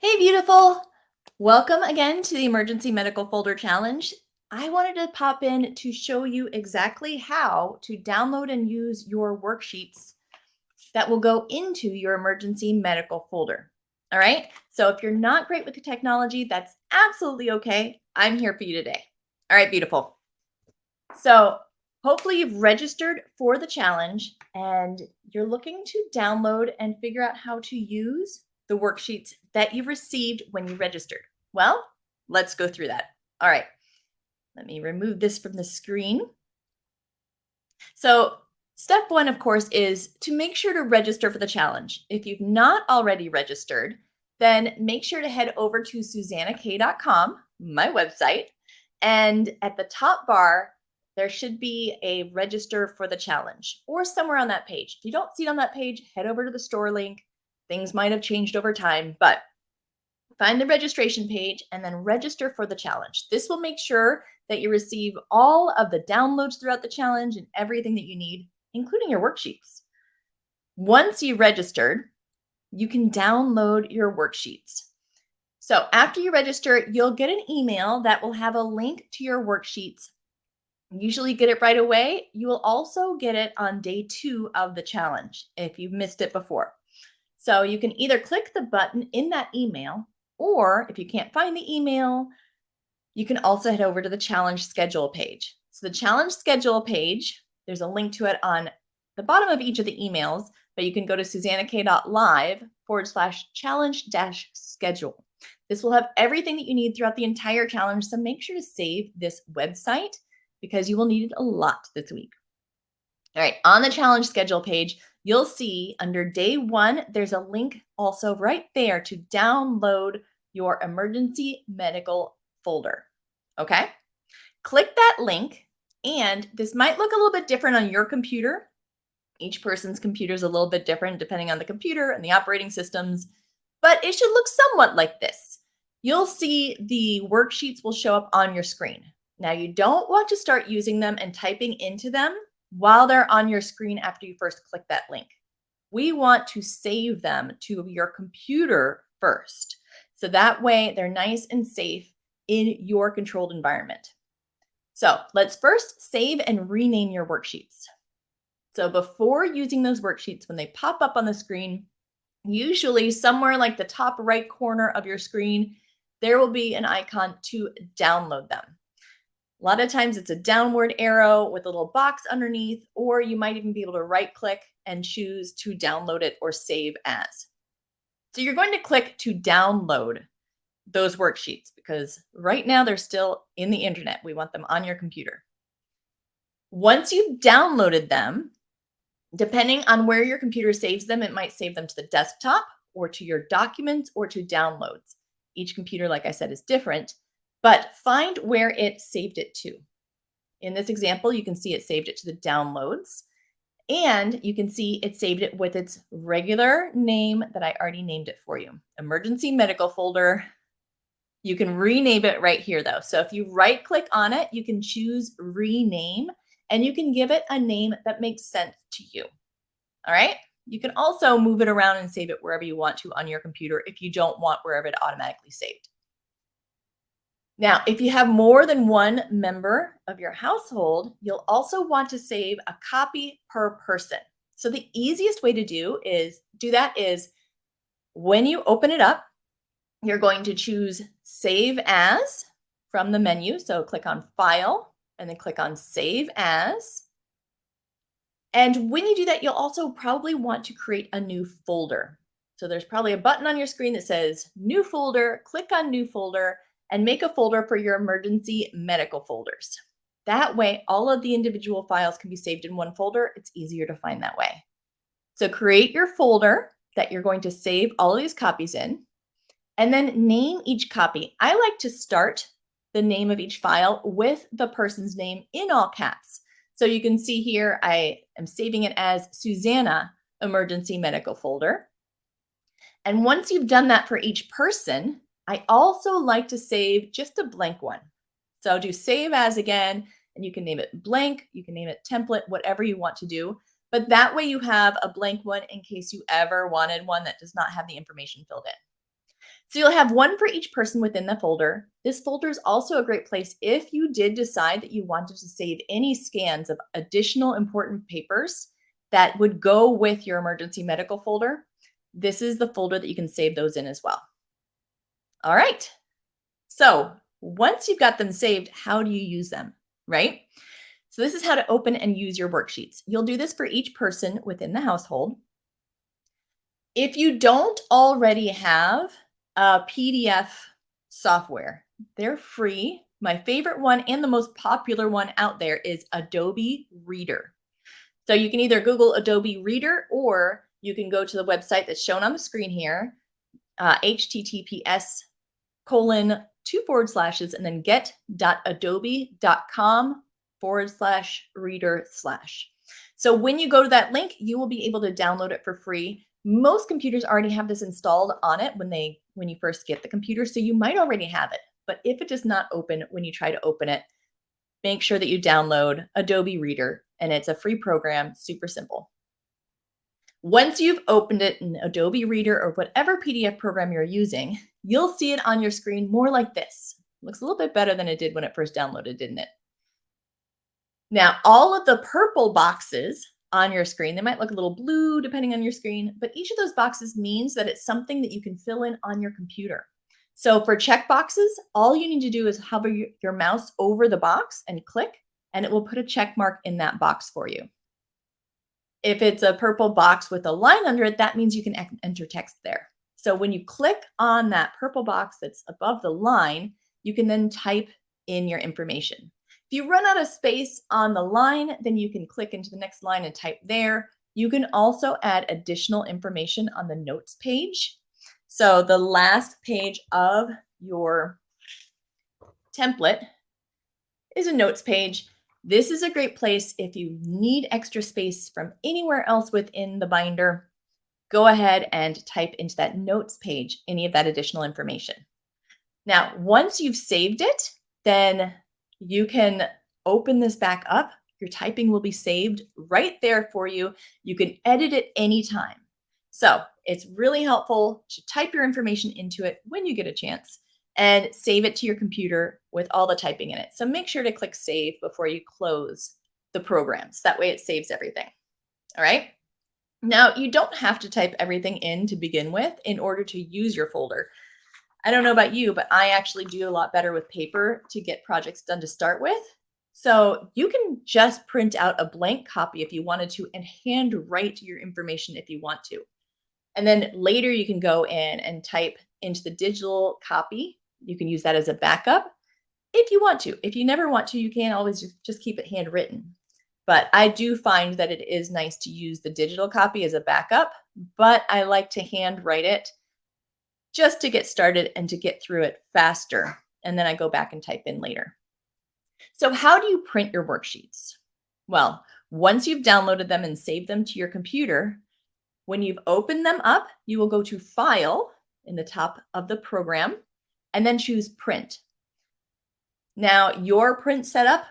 Hey, beautiful. Welcome again to the Emergency Medical Folder Challenge. I wanted to pop in to show you exactly how to download and use your worksheets that will go into your emergency medical folder. All right. So if you're not great with the technology, that's absolutely okay. I'm here for you today. All right, beautiful. So hopefully you've registered for the challenge and you're looking to download and figure out how to use the worksheets that you received when you registered. Well, let's go through that. All right, let me remove this from the screen. So step one, of course, is to make sure to register for the challenge. If you've not already registered, then make sure to head over to susannak.com, my website, and at the top bar, there should be a register for the challenge or somewhere on that page. If you don't see it on that page, head over to the store link. Things might have changed over time, but find the registration page and then register for the challenge. This will make sure that you receive all of the downloads throughout the challenge and everything that you need, including your worksheets. Once you registered, you can download your worksheets. So after you register, you'll get an email that will have a link to your worksheets. Usually get it right away. You will also get it on day 2 of the challenge if you've missed it before. So you can either click the button in that email, or if you can't find the email, you can also head over to the challenge schedule page. So the challenge schedule page, there's a link to it on the bottom of each of the emails, but you can go to susannak.live/challenge-schedule. This will have everything that you need throughout the entire challenge. So make sure to save this website because you will need it a lot this week. All right, on the challenge schedule page, you'll see under day 1, there's a link also right there to download your emergency medical folder. Okay, click that link, and this might look a little bit different on your computer. Each person's computer is a little bit different depending on the computer and the operating systems, but it should look somewhat like this. You'll see the worksheets will show up on your screen. Now, you don't want to start using them and typing into them while they're on your screen after you first click that link. We want to save them to your computer first. So that way they're nice and safe in your controlled environment. So let's first save and rename your worksheets. So before using those worksheets, when they pop up on the screen, usually somewhere like the top right corner of your screen, there will be an icon to download them. A lot of times it's a downward arrow with a little box underneath, or you might even be able to right click and choose to download it or save as. So you're going to click to download those worksheets because right now they're still in the internet. We want them on your computer. Once you've downloaded them, depending on where your computer saves them, it might save them to the desktop or to your documents or to downloads. Each computer, like I said, is different, but find where it saved it to. In this example, you can see it saved it to the downloads, and you can see it saved it with its regular name that I already named it for you, emergency medical folder. You can rename it right here though. So if you right click on it, you can choose rename and you can give it a name that makes sense to you. All right. You can also move it around and save it wherever you want to on your computer if you don't want wherever it automatically saved. Now, if you have more than one member of your household, you'll also want to save a copy per person. So the easiest way to do that is when you open it up, you're going to choose Save As from the menu. So click on File and then click on Save As. And when you do that, you'll also probably want to create a new folder. So there's probably a button on your screen that says New Folder. Click on New Folder and make a folder for your emergency medical folders. That way, all of the individual files can be saved in one folder. It's easier to find that way. So create your folder that you're going to save all of these copies in, and then name each copy. I like to start the name of each file with the person's name in all caps. So you can see here, I am saving it as Susanna Emergency Medical Folder. And once you've done that for each person, I also like to save just a blank one. So do save as again, and you can name it blank, you can name it template, whatever you want to do. But that way you have a blank one in case you ever wanted one that does not have the information filled in. So you'll have one for each person within the folder. This folder is also a great place if you did decide that you wanted to save any scans of additional important papers that would go with your emergency medical folder. This is the folder that you can save those in as well. All right. So once you've got them saved, how do you use them, right? So this is how to open and use your worksheets. You'll do this for each person within the household. If you don't already have a PDF software, they're free. My favorite one and the most popular one out there is Adobe Reader. So you can either Google Adobe Reader or you can go to the website that's shown on the screen here, https:// and then get.adobe.com/reader/. So when you go to that link, you will be able to download it for free. Most computers already have this installed on it when you first get the computer, so you might already have it. But if it does not open when you try to open it, make sure that you download Adobe Reader, and it's a free program, super simple. Once you've opened it in Adobe Reader or whatever PDF program you're using, you'll see it on your screen more like this. Looks a little bit better than it did when it first downloaded, didn't it? Now, all of the purple boxes on your screen, they might look a little blue depending on your screen, but each of those boxes means that it's something that you can fill in on your computer. So for check boxes, all you need to do is hover your mouse over the box and click, and it will put a check mark in that box for you. If it's a purple box with a line under it, that means you can enter text there. So when you click on that purple box that's above the line, you can then type in your information. If you run out of space on the line, then you can click into the next line and type there. You can also add additional information on the notes page. So the last page of your template is a notes page. This is a great place if you need extra space from anywhere else within the binder. Go ahead and type into that notes page any of that additional information. Now, once you've saved it, then you can open this back up. Your typing will be saved right there for you. You can edit it anytime. So it's really helpful to type your information into it when you get a chance and save it to your computer with all the typing in it. So make sure to click save before you close the programs. That way it saves everything. All right. Now, you don't have to type everything in to begin with in order to use your folder. I don't know about you, but I actually do a lot better with paper to get projects done to start with. So you can just print out a blank copy if you wanted to and handwrite your information if you want to. And then later you can go in and type into the digital copy. You can use that as a backup if you want to. If you never want to, you can always just keep it handwritten. But I do find that it is nice to use the digital copy as a backup, but I like to handwrite it just to get started and to get through it faster. And then I go back and type in later. So how do you print your worksheets? Well, once you've downloaded them and saved them to your computer, when you've opened them up, you will go to File in the top of the program and then choose Print. Now, your print setup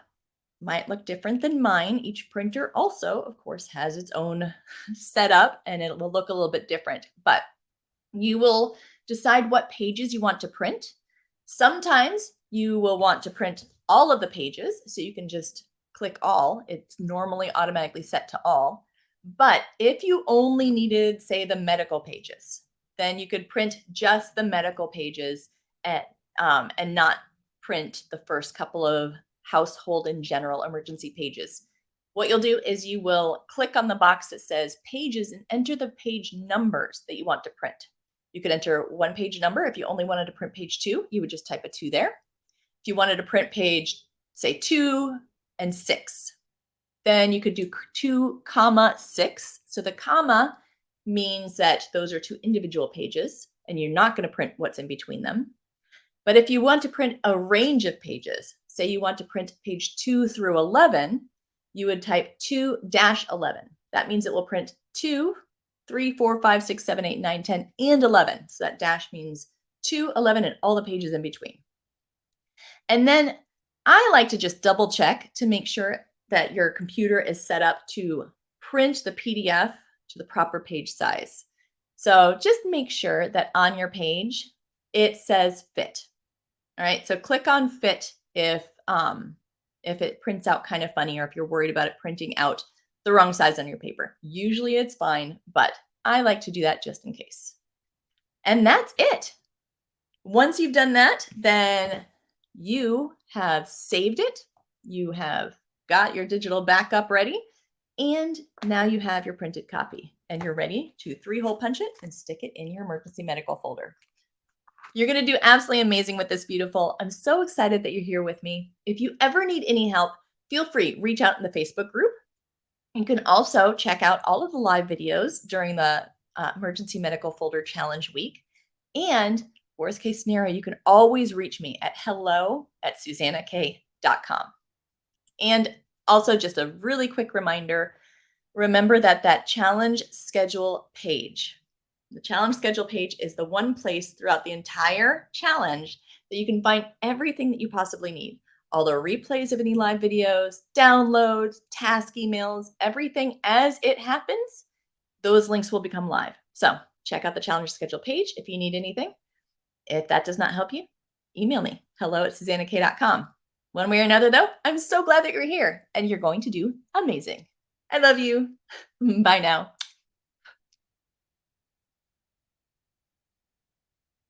might look different than mine. Each printer also, of course, has its own setup and it will look a little bit different, but you will decide what pages you want to print. Sometimes you will want to print all of the pages, so you can just click all. It's normally automatically set to all. But if you only needed, say, the medical pages, then you could print just the medical pages and not print the first couple of household and general emergency pages. What you'll do is you will click on the box that says pages and enter the page numbers that you want to print. You could enter one page number. If you only wanted to print page 2, you would just type a 2 there. If you wanted to print page, say 2 and 6, then you could do 2, 6. So the comma means that those are 2 individual pages and you're not going to print what's in between them. But if you want to print a range of pages, say you want to print page 2 through 11, you would type 2-11. That means it will print 2, 3, 4, 5, 6, 7, 8, 9, 10, and 11. So that dash means 2, 11, and all the pages in between. And then I like to just double check to make sure that your computer is set up to print the PDF to the proper page size. So just make sure that on your page, it says fit. All right. So click on fit if it prints out kind of funny or if you're worried about it printing out the wrong size on your paper. Usually it's fine, but I like to do that just in case. And that's it. Once you've done that, then you have saved it. You have got your digital backup ready. And now you have your printed copy and you're ready to 3-hole punch it and stick it in your emergency medical folder. You're going to do absolutely amazing with this, beautiful. I'm so excited that you're here with me. If you ever need any help, feel free, reach out in the Facebook group. You can also check out all of the live videos during the Emergency Medical Folder Challenge week. And worst case scenario, you can always reach me at hello@susannak.com. And also just a really quick reminder, remember that challenge schedule page, the challenge schedule page is the one place throughout the entire challenge that you can find everything that you possibly need. All the replays of any live videos, downloads, task emails, everything as it happens, those links will become live. So check out the challenge schedule page if you need anything. If that does not help you, email me, hello@susannak.com. One way or another, though, I'm so glad that you're here and you're going to do amazing. I love you. Bye now.